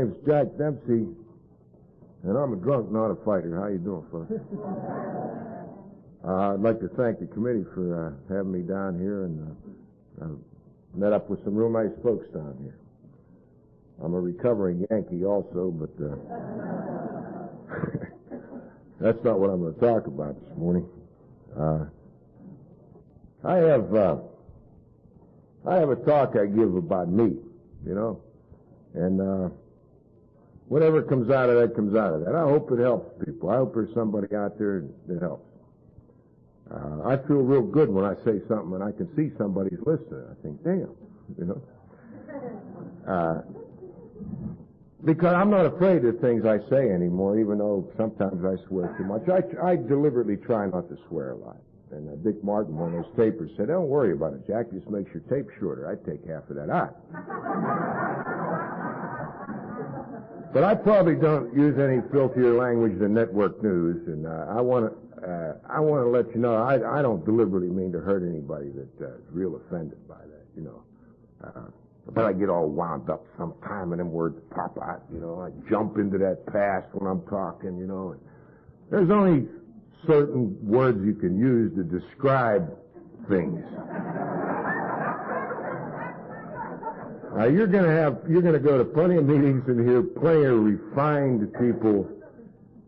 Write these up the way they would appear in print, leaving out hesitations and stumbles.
name's Jack Dempsey, and I'm a drunk, not a fighter. How you doing, fellas? I'd like to thank the committee for having me down here, and met up with some real nice folks down here. I'm a recovering Yankee also, but that's not what I'm going to talk about this morning. I have a talk I give about me, you know, and whatever comes out of that comes out of that. I hope it helps people. I hope there's somebody out there that helps. I feel real good when I say something and I can see somebody's listening. I think, damn, you know. Because I'm not afraid of things I say anymore, even though sometimes I swear too much. I deliberately try not to swear a lot. And Dick Martin, one of those tapers, said, don't worry about it, Jack, just makes your tape shorter. I'd take half of that out. But I probably don't use any filthier language than network news, and I want to let you know I don't deliberately mean to hurt anybody that's real offended by that, you know. But I get all wound up sometime and them words pop out, you know. I jump into that past when I'm talking, you know. And there's only certain words you can use to describe things. You're gonna go to plenty of meetings and hear plenty of refined people,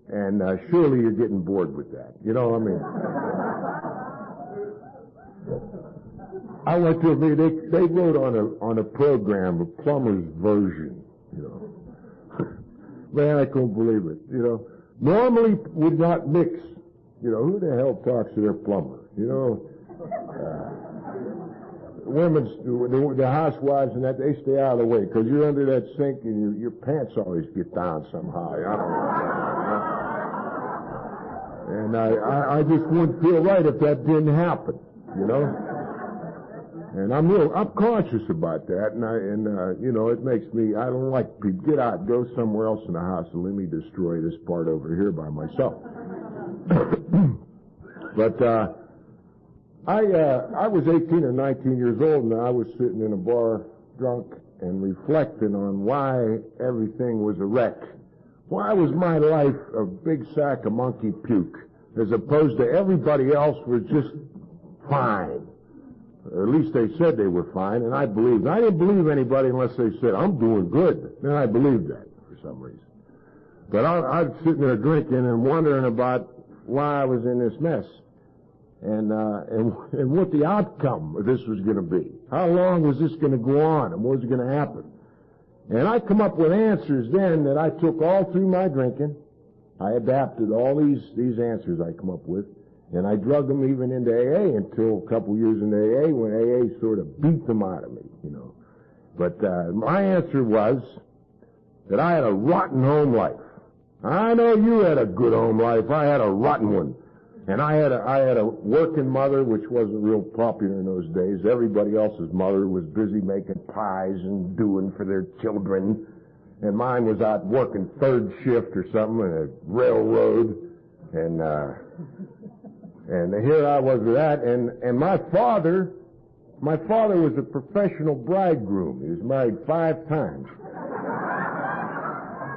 and surely you're getting bored with that. You know what I mean? I went to a meeting. They wrote on a program, a plumber's version. You know, man, I couldn't believe it. You know, normally would not mix. You know, who the hell talks to their plumber? You know, the housewives and that, they stay out of the way because you're under that sink and your pants always get down somehow. I don't know. And I just wouldn't feel right if that didn't happen. You know. And I'm conscious about that, and you know, it makes me, I don't like people, get out, go somewhere else in the house and let me destroy this part over here by myself. But, I was 18 or 19 years old, and I was sitting in a bar drunk and reflecting on why everything was a wreck. Why was my life a big sack of monkey puke, as opposed to everybody else was just fine? Or at least they said they were fine, and I believed. I didn't believe anybody unless they said, I'm doing good. Then I believed that for some reason. But I was sitting there drinking and wondering about why I was in this mess. And what the outcome of this was going to be. How long was this going to go on, and what was going to happen? And I come up with answers then that I took all through my drinking. I adapted all these answers I come up with. And I drug them even into AA until a couple years into AA when AA sort of beat them out of me, you know. But my answer was that I had a rotten home life. I know you had a good home life. I had a rotten one. And I had a working mother, which wasn't real popular in those days. Everybody else's mother was busy making pies and doing for their children. And mine was out working third shift or something in a railroad. And here I was with that, and my father was a professional bridegroom. He was married 5 times.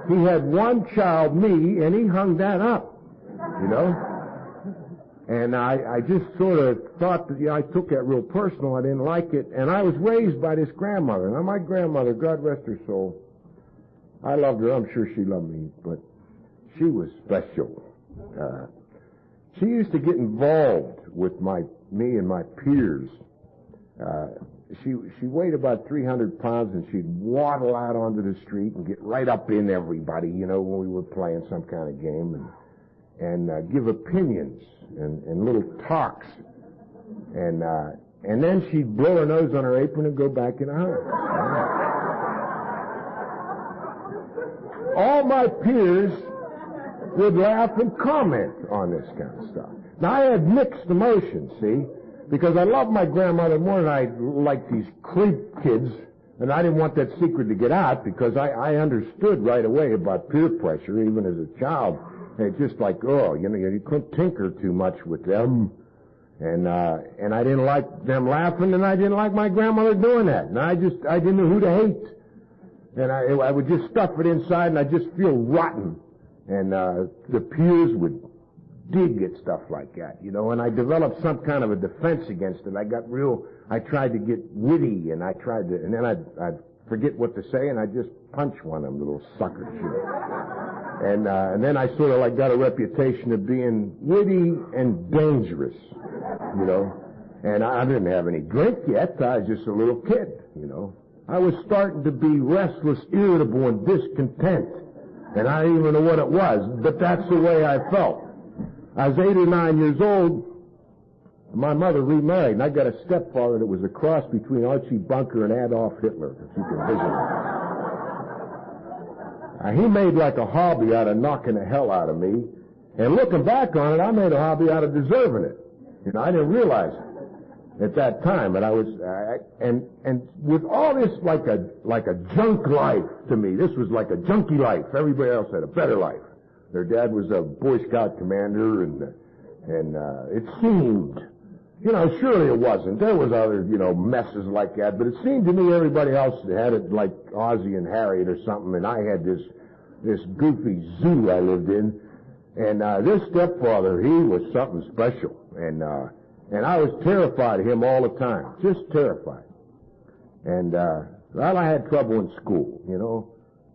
He had one child, me, and he hung that up, you know. And I just sort of thought that, I took that real personal. I didn't like it. And I was raised by this grandmother. Now, my grandmother, God rest her soul, I loved her. I'm sure she loved me, but she was special. She used to get involved with me and my peers. She weighed about 300 pounds, and she'd waddle out onto the street and get right up in everybody, you know, when we were playing some kind of game, and give opinions and little talks. And then she'd blow her nose on her apron and go back in the house. All my peers would laugh and comment on this kind of stuff. Now, I had mixed emotions, see, because I loved my grandmother more than I liked these creep kids, and I didn't want that secret to get out because I understood right away about peer pressure, even as a child. It's just like, you couldn't tinker too much with them, and I didn't like them laughing, and I didn't like my grandmother doing that, and I didn't know who to hate. And I would just stuff it inside, and I'd just feel rotten. And the pews would dig at stuff like that, you know, and I developed some kind of a defense against it. I tried to get witty, and and then I'd forget what to say, and I'd just punch one of them little suckers, you know. And then I sort of like got a reputation of being witty and dangerous, you know. And I didn't have any drink yet. I was just a little kid, you know. I was starting to be restless, irritable, and discontent. And I didn't even know what it was, but that's the way I felt. I was 8 or 9 years old. My mother remarried, and I got a stepfather that was a cross between Archie Bunker and Adolf Hitler, if you can visit. He made like a hobby out of knocking the hell out of me. And looking back on it, I made a hobby out of deserving it. You know, I didn't realize it at that time, but I was, and with all this like a junk life to me, this was like a junky life. Everybody else had a better life. Their dad was a Boy Scout commander, and it seemed, you know, surely it wasn't. There was other, you know, messes like that, but it seemed to me everybody else had it like Ozzie and Harriet or something, and I had this goofy zoo I lived in, and this stepfather, he was something special, and I was terrified of him all the time, just terrified. And well, I had trouble in school, you know.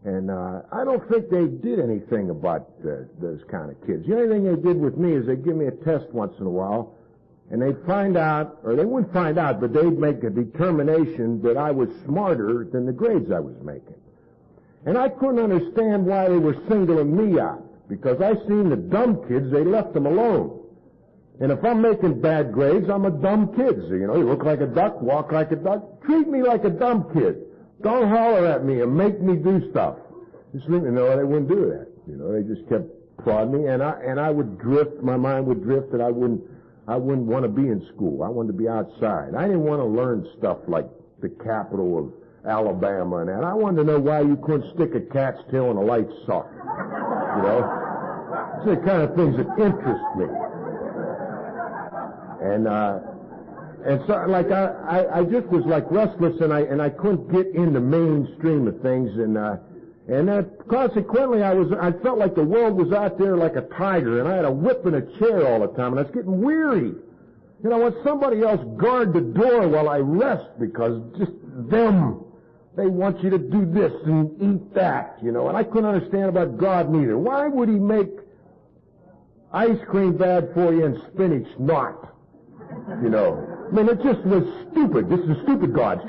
And I don't think they did anything about those kind of kids. The only thing they did with me is they'd give me a test once in a while, and they'd find out, or they wouldn't find out, but they'd make a determination that I was smarter than the grades I was making. And I couldn't understand why they were singling me out, because I seen the dumb kids, they left them alone. And if I'm making bad grades, I'm a dumb kid. So, you know, you look like a duck, walk like a duck, treat me like a dumb kid. Don't holler at me and make me do stuff. Just let me know they wouldn't do that. You know, they just kept prodding me, and I would drift. My mind would drift that I wouldn't want to be in school. I wanted to be outside. I didn't want to learn stuff like the capital of Alabama and that. I wanted to know why you couldn't stick a cat's tail in a light sock. You know, it's the kind of things that interest me. And so, like, I just was like restless, and I couldn't get in the mainstream of things, and consequently, I felt like the world was out there like a tiger, and I had a whip and a chair all the time, and I was getting weary. You know, I want somebody else guard the door while I rest, because just them, they want you to do this and eat that, you know, and I couldn't understand about God neither. Why would he make ice cream bad for you and spinach not? You know, I mean, it just was stupid. This is a stupid God.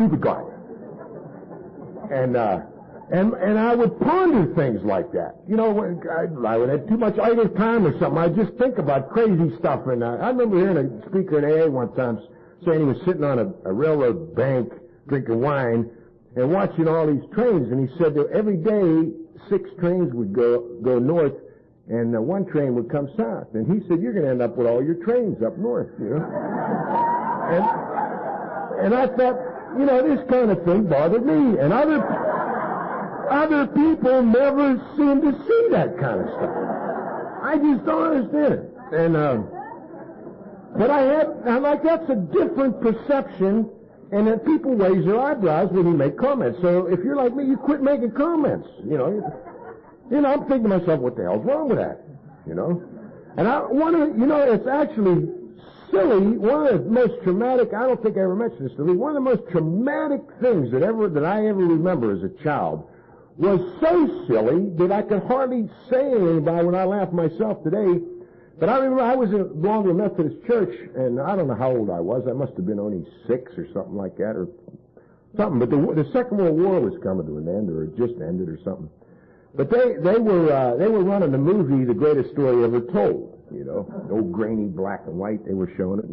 And I would ponder things like that. You know, when I would have too much idle time or something. I'd just think about crazy stuff. And I remember hearing a speaker in AA one time saying he was sitting on a railroad bank drinking wine and watching all these trains. And he said that every day 6 trains would go north, and one train would come south. And he said, you're going to end up with all your trains up north, you know. And I thought, you know, this kind of thing bothered me. And other people never seem to see that kind of stuff. I just don't understand it. And, but I'm like, that's a different perception, and then people raise their eyebrows when you make comments. So if you're like me, you quit making comments, you know. You know, I'm thinking to myself, what the hell's wrong with that? You know? And you know, it's actually silly. One of the most traumatic, I don't think I ever mentioned this to Lee, one of the most traumatic things that I ever remember as a child was so silly that I could hardly say anything about it when I laugh myself today. But I remember I was belonged to a Methodist church, and I don't know how old I was. I must have been only 6 or something like that, or something. But the Second World War was coming to an end, or it just ended, or something. But they were running the movie The Greatest Story Ever Told, you know, old grainy black and white. They were showing it,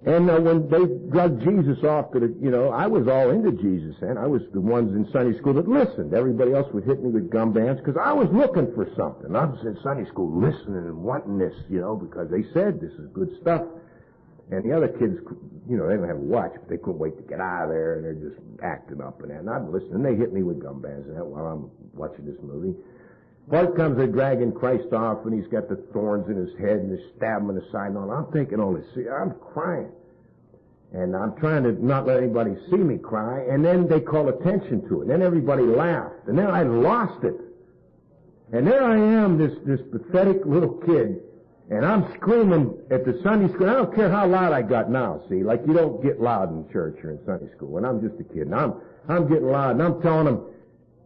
and when they drug Jesus off to you know, I was all into Jesus, and I was the ones in Sunday school that listened. Everybody else would hit me with gum bands because I was looking for something. I was in Sunday school listening and wanting this, you know, because they said this is good stuff. And the other kids, you know, they didn't have a watch, but they couldn't wait to get out of there, and they're just acting up and that. And I'm listening. They hit me with gum bands and that while I'm watching this movie. Part comes they're dragging Christ off, and he's got the thorns in his head, and they stab him in the side and all. I'm thinking all this. See, I'm crying. And I'm trying to not let anybody see me cry, and then they call attention to it. Then everybody laughed, and then I lost it. And there I am, this pathetic little kid, and I'm screaming at the Sunday school. I don't care how loud I got now, see? Like you don't get loud in church or in Sunday school. And I'm just a kid. And I'm getting loud, and I'm telling them,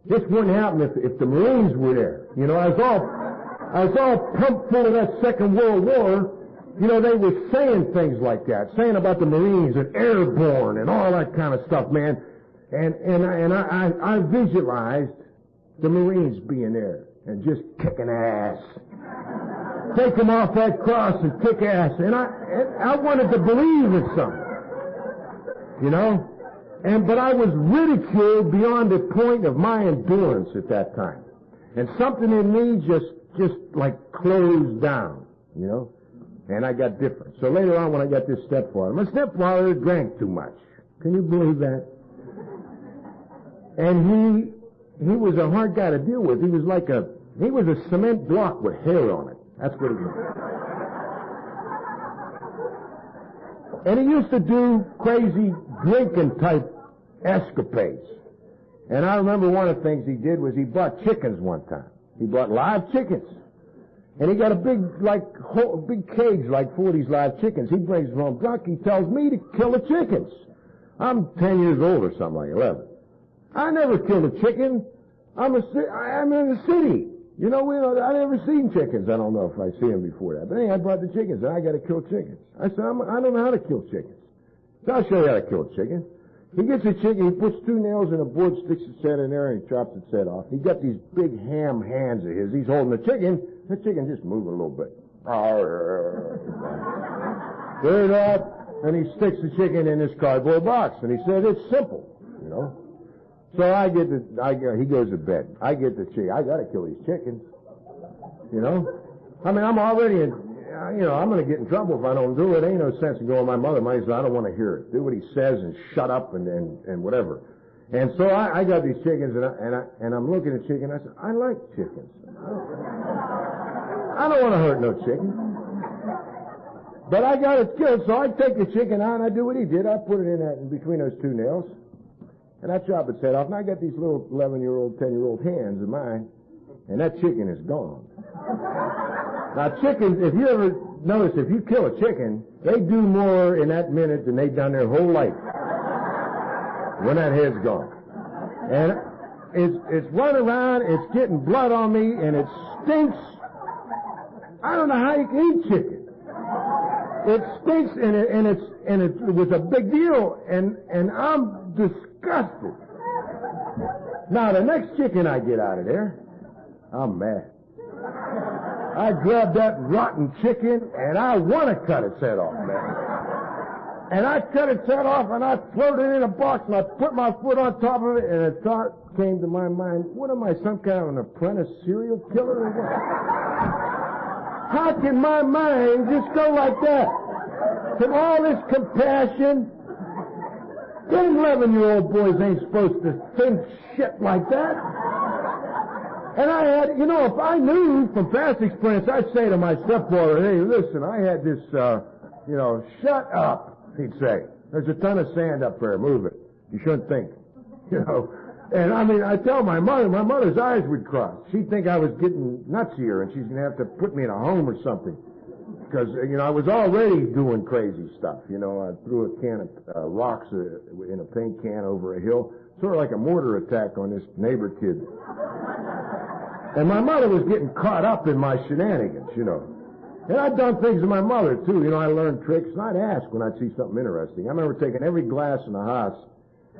this wouldn't happen if the Marines were there. You know, I was all pumped full of that Second World War. You know, they were saying things like that, saying about the Marines and airborne and all that kind of stuff, man. And I visualized the Marines being there and just kicking ass. Take them off that cross and kick ass. And I wanted to believe in something. You know? But I was ridiculed beyond the point of my endurance at that time. And something in me just like closed down, you know? And I got different. So later on when I got this stepfather, my stepfather drank too much. Can you believe that? And he was a hard guy to deal with. He was a cement block with hair on it. That's what he was. And he used to do crazy drinking type escapades. And I remember one of the things he did was he bought chickens one time. He bought live chickens. And he got a big cage like 40 live chickens. He brings them home drunk. He tells me to kill the chickens. I'm 10 years old or something like 11. I never killed a chicken. I'm in the city. You know, I never seen chickens. I don't know if I see them before that. But anyway, I brought the chickens, and I got to kill chickens. I said, I don't know how to kill chickens. So I'll show you how to kill a chicken. He gets a chicken, he puts 2 nails in a board, sticks its head in there, and he chops its head off. He got these big ham hands of his. He's holding the chicken. The chicken just moving a little bit. There it up, and he sticks the chicken in this cardboard box. And he said, it's simple, you know. So he goes to bed. I get the chicken. I gotta kill these chickens. You know? I mean, I'm already I'm gonna get in trouble if I don't do it. Ain't no sense in going to my mother. I don't want to hear it. Do what he says and shut up and whatever. And so I got these chickens and I'm looking at chicken. I said, I like chickens. I don't want to hurt no chicken. But I got it killed, so I take the chicken out and I do what he did. I put it in between those 2 nails. And I chop its head off, and I got these little 11-year-old, 10-year-old hands of mine, and that chicken is gone. Now, chickens, if you ever notice, if you kill a chicken, they do more in that minute than they've done their whole life when that head's gone. And it's running around, it's getting blood on me, and it stinks. I don't know how you can eat chicken. It stinks, and it was a big deal, and I'm disgusted. Now, the next chicken I get out of there, I'm mad. I grab that rotten chicken, and I want to cut its head off, man. And I cut its head off, and I floated it in a box, and I put my foot on top of it, and a thought came to my mind, what am I, some kind of an apprentice serial killer or what? How can my mind just go like that? From all this compassion, them 11-year-old boys ain't supposed to think shit like that. And I had, if I knew from past experience, I'd say to my stepfather, hey, listen, I had this, shut up, he'd say. There's a ton of sand up there, move it. You shouldn't think, And I tell my mother's eyes would cross. She'd think I was getting nutsier and she's going to have to put me in a home or something. Because, I was already doing crazy stuff. I threw a can of rocks in a paint can over a hill, sort of like a mortar attack on this neighbor kid. And my mother was getting caught up in my shenanigans, And I'd done things to my mother, too. I learned tricks, and I'd ask when I'd see something interesting. I remember taking every glass in the house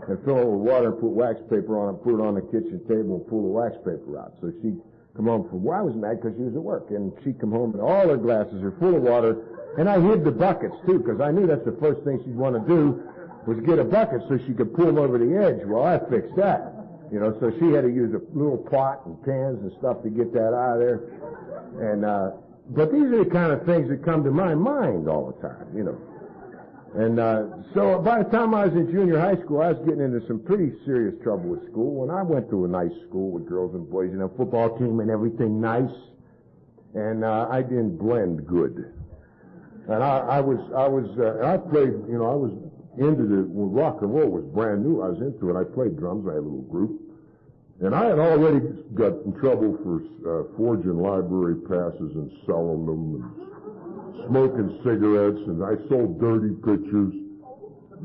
and fill it with water, put wax paper on it, put it on the kitchen table, and pull the wax paper out. So she'd come home from work. I was mad because she was at work, and she'd come home and all her glasses are full of water, and I hid the buckets, too, because I knew that's the first thing she'd want to do was get a bucket so she could pull them over the edge. Well, I fixed that. So she had to use a little pot and pans and stuff to get that out of there. And, but these are the kind of things that come to my mind all the time, And, so by the time I was in junior high school, I was getting into some pretty serious trouble with school. When I went to a nice school with girls and boys, football team and everything nice. And, I didn't blend good. And I played, I was into it when rock and roll was brand new. I was into it. I played drums. I had a little group. And I had already got in trouble for forging library passes and selling them and smoking cigarettes, and I sold dirty pictures.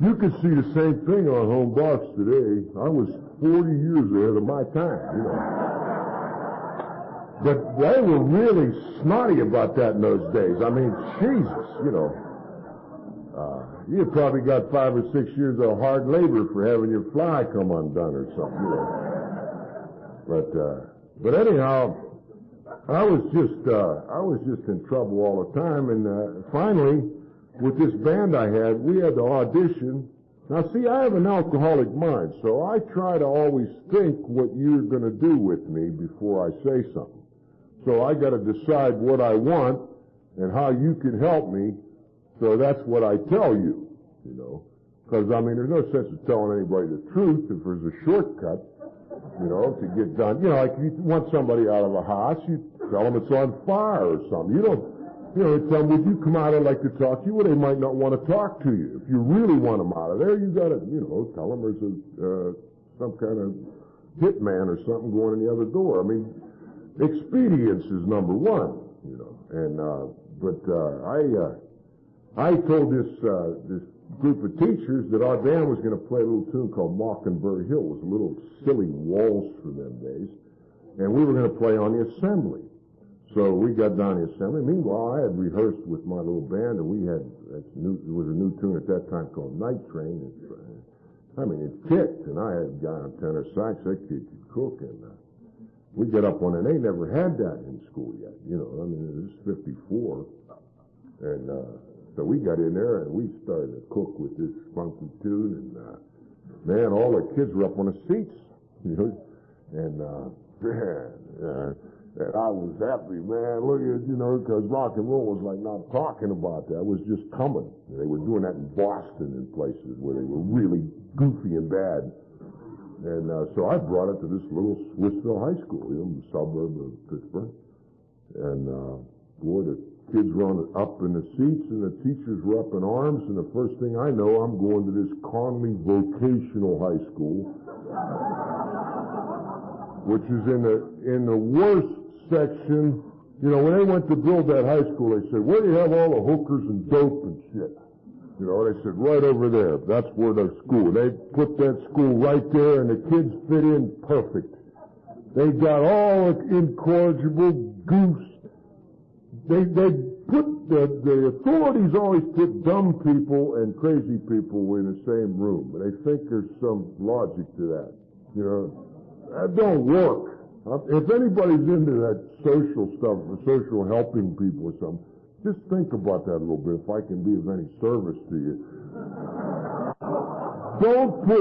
You could see the same thing on home box today. I was 40 years ahead of my time, you know. But they were really snotty about that in those days. I mean, Jesus, you know. You probably got 5 or 6 years of hard labor for having your fly come undone or something, you know. But anyhow, I was just in trouble all the time, and finally, with this band I had, we had to audition. Now, see, I have an alcoholic mind, so I try to always think what you're going to do with me before I say something. So I got to decide what I want and how you can help me. So that's what I tell you, you know. Because, I mean, there's no sense of telling anybody the truth if there's a shortcut, you know, to get done. You know, like if you want somebody out of a house, you tell them it's on fire or something. You don't, you know, tell them, would you come out, I'd like to talk to you? Well, they might not want to talk to you. If you really want them out of there, you got to, you know, tell them there's some kind of hitman or something going in the other door. I mean, expedience is number one, you know. And, I told this group of teachers that our band was going to play a little tune called Mockingbird Hill. It was a little silly waltz for them days. And we were going to play on the assembly. So we got down the assembly. Meanwhile, I had rehearsed with my little band, and it was a new tune at that time called Night Train. It kicked, and I had a guy on tenor sax, that kid could cook, and we get up on it. They never had that in school yet, you know. I mean, this is 54. And, so we got in there and we started to cook with this funky tune, and man, all the kids were up on the seats, you know, and I was happy, man. Look at, you know, because rock and roll was like not talking about that; it was just coming. They were doing that in Boston and places where they were really goofy and bad, and so I brought it to this little Swissville high school, you know, in the suburb of Pittsburgh, and boy, the kids were up in the seats, and the teachers were up in arms, and the first thing I know, I'm going to this Conley Vocational High School, which is in the worst section. You know, when they went to build that high school, they said, where do you have all the hookers and dope and shit? You know, they said, right over there. That's where the school. They put that school right there, and the kids fit in perfect. They got all the incorrigible goose. They put, the authorities always put dumb people and crazy people in the same room. They think there's some logic to that. You know, that don't work. If anybody's into that social stuff, social helping people or something, just think about that a little bit if I can be of any service to you. Don't put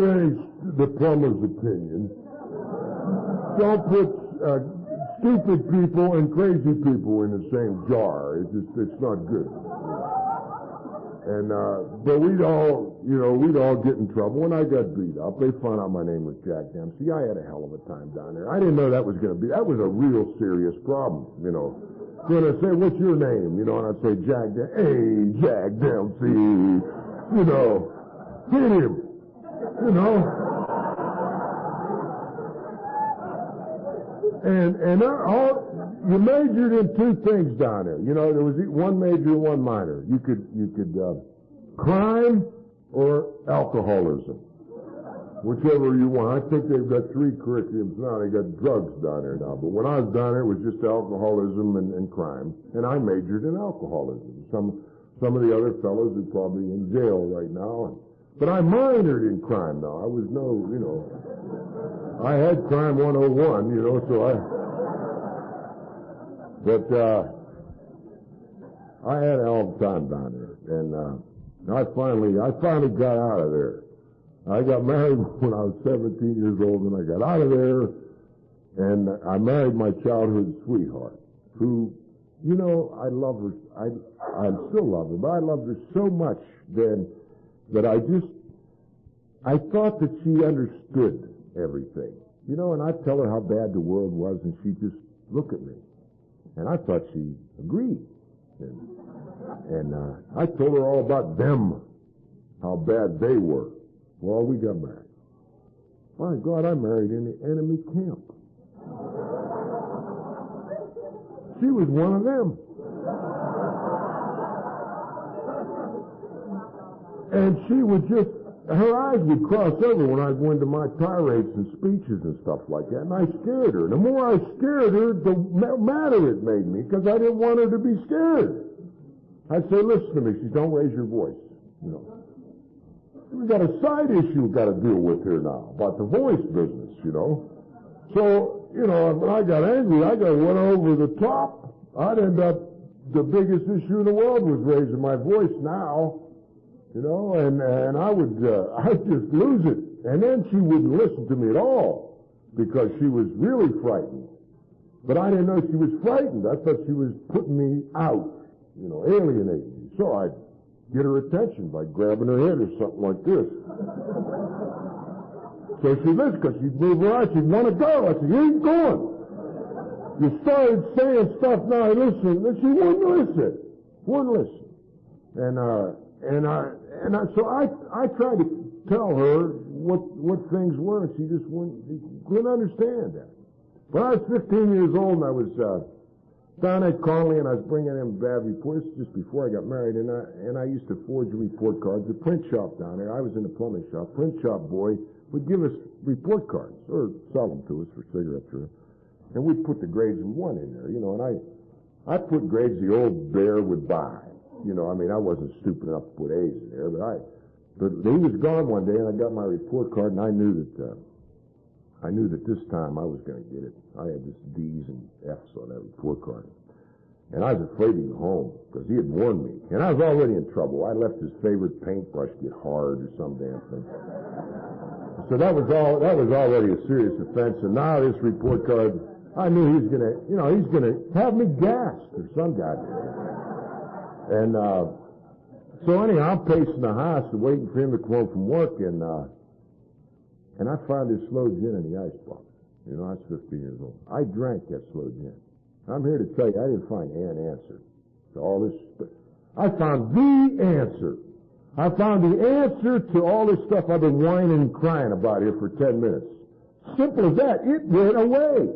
the plumber's opinion. Don't put, stupid people and crazy people in the same jar. It's not good. And, but we'd all get in trouble. When I got beat up, they found out my name was Jack Dempsey. I had a hell of a time down there. I didn't know that was a real serious problem, you know. So they'd say, what's your name? You know, and I'd say, Jack Dempsey. Hey, Jack Dempsey. You know, hit him. You know. And you majored in two things down there. You know, there was one major and one minor. You could crime or alcoholism, whichever you want. I think they've got 3 curriculums now. They got drugs down there now. But when I was down there, it was just alcoholism and crime. And I majored in alcoholism. Some of the other fellows are probably in jail right now. But I minored in crime now. I was I had crime 101, you know, I had a hell of a time down there, and I finally got out of there. I got married when I was 17 years old, and I got out of there, and I married my childhood sweetheart, who, you know, I love her. I still love her, but I loved her so much then that I thought that she understood everything. You know, and I'd tell her how bad the world was, and she'd just look at me. And I thought she agreed. And I told her all about them. how bad they were. Well, we got married. My God, I married in the enemy camp. She was one of them. And she would just, her eyes would cross over when I went into my tirades and speeches and stuff like that, and I scared her. And the more I scared her, the madder it made me, because I didn't want her to be scared. I'd say, listen to me. She said, don't raise your voice. You know. We've got a side issue we've got to deal with here now, about the voice business, you know. So, you know, when I got angry, I got went over the top. I'd end up, the biggest issue in the world was raising my voice now, you know, and I would, I'd just lose it. And then she wouldn't listen to me at all, because she was really frightened. But I didn't know she was frightened. I thought she was putting me out, you know, alienating me. So I'd get her attention by grabbing her head or something like this. So she listened, because she'd move around. She'd want to go. I said, you ain't going. You started saying stuff now, listen. And she wouldn't listen. Wouldn't listen. So I tried to tell her what things were, and she just couldn't understand that. When I was 15 years old, and I was down at Conley, and I was bringing in bad reports just before I got married, and I used to forge report cards. The print shop down there, I was in the plumbing shop. Print shop boy would give us report cards, or sell them to us for cigarettes, and we'd put the grades in one in there, you know. And I put grades the old bear would buy. You know, I mean, I wasn't stupid enough to put A's in there, but he was gone one day, and I got my report card, and I knew that this time I was going to get it. I had just D's and F's on that report card. And I was afraid to go home, because he had warned me. And I was already in trouble. I left his favorite paintbrush get hard or some damn thing. So that was already a serious offense. And now this report card, I knew he's going to have me gassed or some goddamn. And, so anyhow, I'm pacing the house and waiting for him to come home from work, and I found this slow gin in the icebox. You know, I was 15 years old. I drank that slow gin. I'm here to tell you, I didn't find an answer to all this. But I found the answer. I found the answer to all this stuff I've been whining and crying about here for 10 minutes. Simple as that. It went away.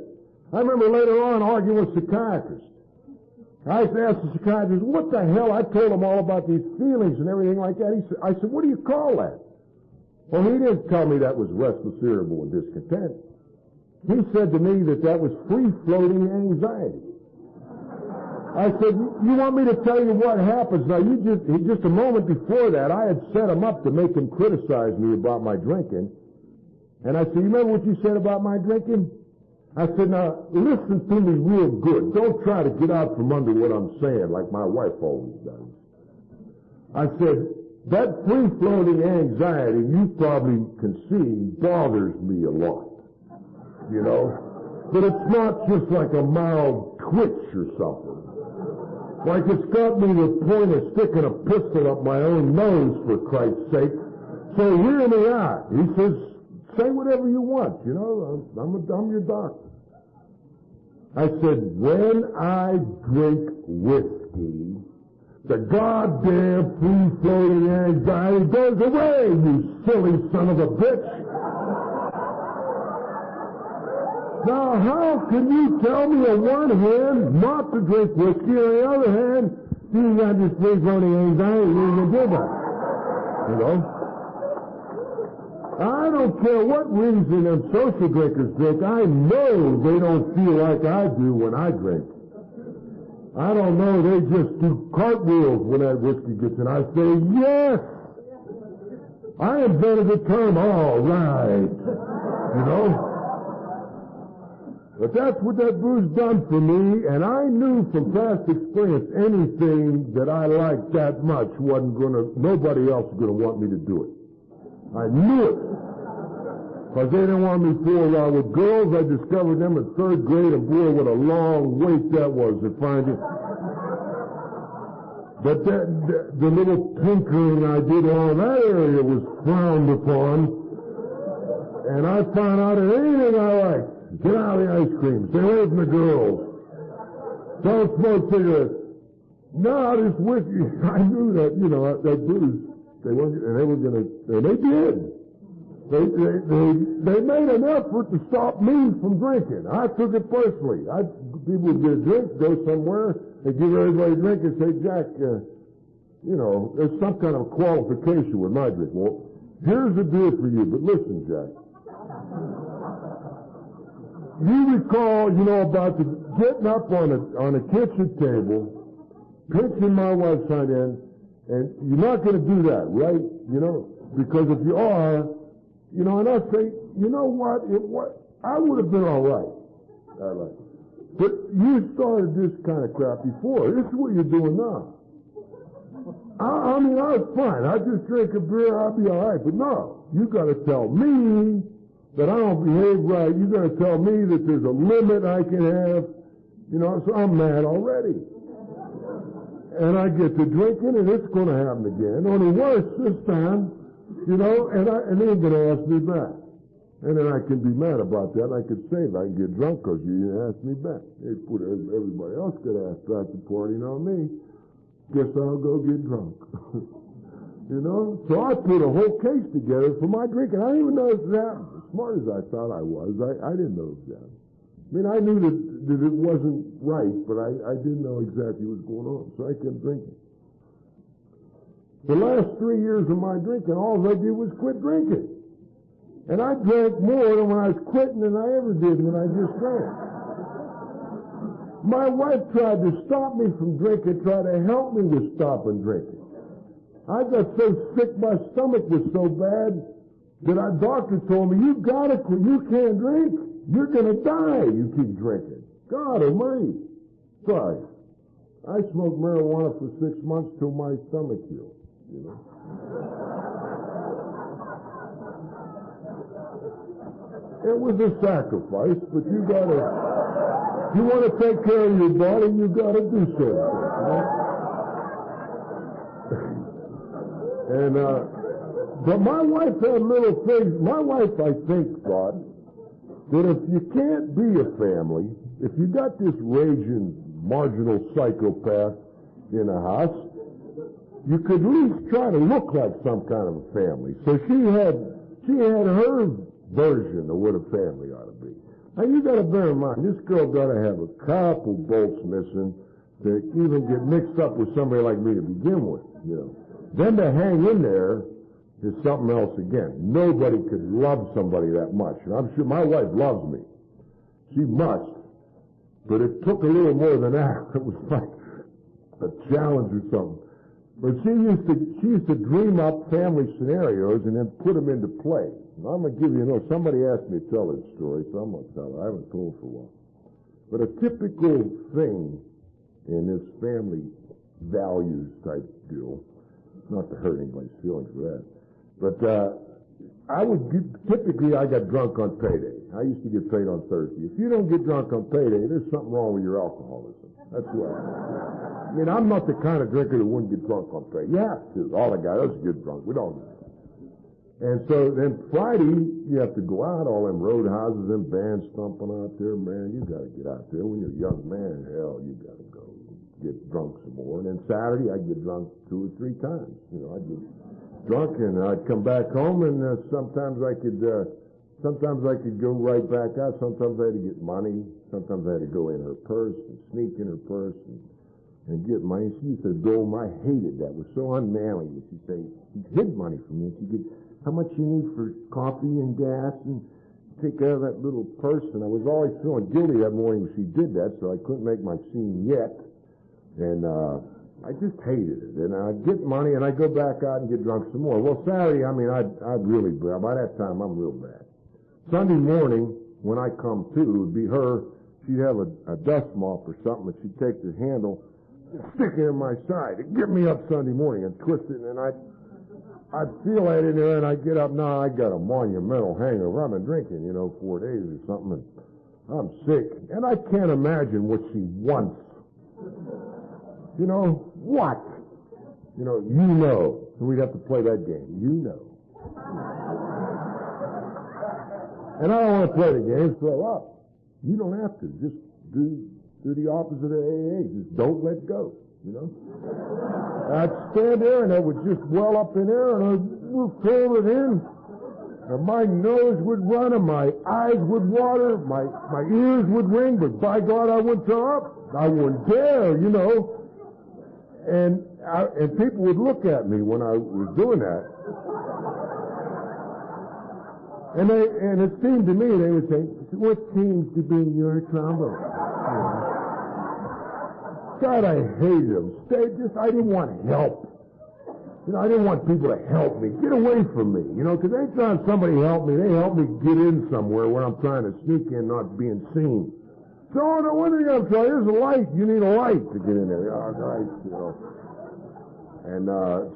I remember later on arguing with psychiatrists. I used to ask the psychiatrist, what the hell? I told him all about these feelings and everything like that. I said, what do you call that? Well, he didn't tell me that was restless, irritable, and discontent. He said to me that was free-floating anxiety. I said, you want me to tell you what happens? Now, just a moment before that, I had set him up to make him criticize me about my drinking. And I said, you remember what you said about my drinking? I said, now, listen to me real good. Don't try to get out from under what I'm saying like my wife always does. I said, that free-floating anxiety, you probably can see, bothers me a lot. You know? But it's not just like a mild twitch or something. Like it's got me to the point of sticking a pistol up my own nose, for Christ's sake. So hear me out. He says, say whatever you want, you know, I'm your doctor. I said, when I drink whiskey, the goddamn free-floating anxiety goes away, you silly son of a bitch. Now, how can you tell me on one hand not to drink whiskey, on the other hand, you got this free-floating anxiety, you ain't gonna do that. You know? I don't care what reason them social drinkers drink. I know they don't feel like I do when I drink. I don't know, they just do cartwheels when that whiskey gets in. I say, yes! I invented the term, all right. You know? But that's what that booze done for me, and I knew from past experience anything that I liked that much nobody else was gonna want me to do it. I knew it. Because they didn't want me fooling around with girls. I discovered them in third grade, and boy, what a long wait that was to find it. But the little tinkering I did on that area was frowned upon. And I found out that anything I liked, get out of the ice cream, stay away from the girls, don't smoke cigarettes. No, this whiskey, I knew that, you know, that booze. They did. They made an effort to stop me from drinking. I took it personally. People would get a drink, go somewhere, they give everybody a drink and say, Jack, there's some kind of qualification with my drink. Well, here's the deal for you, but listen, Jack. You recall, about the getting up on a kitchen table, pinching my wife's side end, and you're not going to do that, right? Because if you are, and I say, I would have been all right. But you started this kind of crap before. This is what you're doing now. I was fine. I just drink a beer, I'll be all right. But no, you got to tell me that I don't behave right. You got to tell me that there's a limit I can have. So I'm mad already. And I get to drinking, and it's going to happen again. Only worse this time, and they ain't going to ask me back. And then I can be mad about that. I could say that I can get drunk because you didn't ask me back. They put everybody else could ask back the party, not me. Guess I'll go get drunk. So I put a whole case together for my drinking. I didn't even know it was happening. As smart as I thought I was, I didn't know it was happening. I knew that it wasn't right, but I didn't know exactly what was going on, so I kept drinking. The last 3 years of my drinking, all I did was quit drinking. And I drank more than when I was quitting than I ever did when I just drank. My wife tried to stop me from drinking, tried to help me with stopping drinking. I got so sick, my stomach was so bad that our doctor told me, you gotta quit, you can't drink. You're gonna die, you keep drinking. God almighty. Sorry. I smoked marijuana for 6 months till my stomach healed, It was a sacrifice, but you want to take care of your body, you gotta do something. And, but my wife had little things. My wife, I think, thought that if you can't be a family, if you got this raging, marginal psychopath in a house, you could at least try to look like some kind of a family. So she had her version of what a family ought to be. Now you got to bear in mind, this girl got to have a couple bolts missing to even get mixed up with somebody like me to begin with. Then to hang in there is something else again. Nobody could love somebody that much. And I'm sure my wife loves me. She must. But it took a little more than that. It was like a challenge or something. But she used to dream up family scenarios and then put them into play. And I'm going to give you, somebody asked me to tell this story, so I'm going to tell it. I haven't told it for a while. But a typical thing in this family values type deal, not to hurt anybody's feelings for that, but typically I got drunk on payday. I used to get paid on Thursday. If you don't get drunk on payday, there's something wrong with your alcoholism. That's what I'm not the kind of drinker that wouldn't get drunk on payday. You have to. All the guys, let's get drunk. We don't. And so then Friday, you have to go out, all them roadhouses, them bands thumping out there. Man, you got to get out there. When you're a young man, hell, you got to go get drunk some more. And then Saturday, I'd get drunk 2 or 3 times. I'd get drunk and I'd come back home, and sometimes I could go right back out. Sometimes I had to get money. Sometimes I had to go in her purse and sneak in her purse and get money. She used to go home. I hated that. It was so unmanly. She'd say, she hid money from me. She'd get, how much you need for coffee and gas, and take care of that little purse. And I was always feeling guilty that morning when she did that, so I couldn't make my scene yet. And I just hated it. And I'd get money, and I'd go back out and get drunk some more. Well, Saturday, I'd really, by that time, I'm real bad. Sunday morning, when I come to, it would be her. She'd have a dust mop or something, and she'd take the handle, stick it in my side. It'd get me up Sunday morning and twist it, and I'd feel that in there, and I'd get up. Now I got a monumental hangover. I've been drinking, 4 days or something, and I'm sick. And I can't imagine what she wants. What? So we'd have to play that game. And I don't want to play the game, throw up. You don't have to. Just do the opposite of AA. Just don't let go. you know. I'd stand there and it would just well up in there and I'd pull it in. And my nose would run and my eyes would water, my ears would ring, but by God I wouldn't throw up. I wouldn't dare, you know. And people would look at me when I was doing that. And it seemed to me, they would say, what seems to be your trouble? God, I hated them. I didn't want help. You know, I didn't want people to help me. Get away from me, you know, because anytime somebody helped me, they help me get in somewhere where I'm trying to sneak in, not being seen. So, no wonder you got to try. Here's a light. You need a light to get in there. All right, you know. And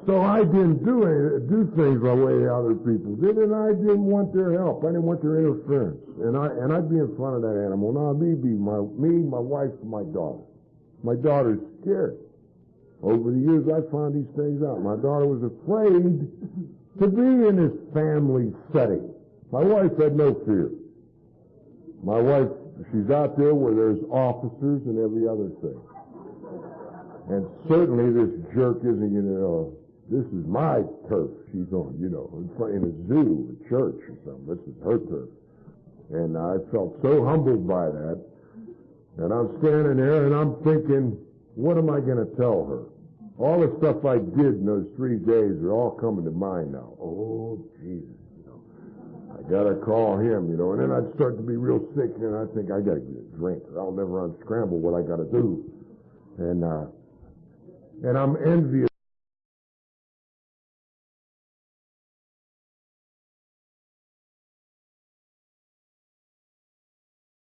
so I didn't do things the way other people did, and I didn't want their help. I didn't want their interference. And I'd be in front of that animal. Now, me, my wife, and my daughter. My daughter's scared. Over the years, I found these things out. My daughter was afraid to be in this family setting. My wife had no fear. My wife, she's out there where there's officers and every other thing. And certainly this jerk isn't, you know, this is my turf she's on, you know, in a zoo, a church or something. This is her turf. And I felt so humbled by that. And I'm standing there and I'm thinking, what am I going to tell her? All the stuff I did in those 3 days are all coming to mind now. Oh, Jesus, you know, I got to call him, you know, and then I'd start to be real sick and I think I got to get a drink or I'll never unscramble what I got to do. And I'm envious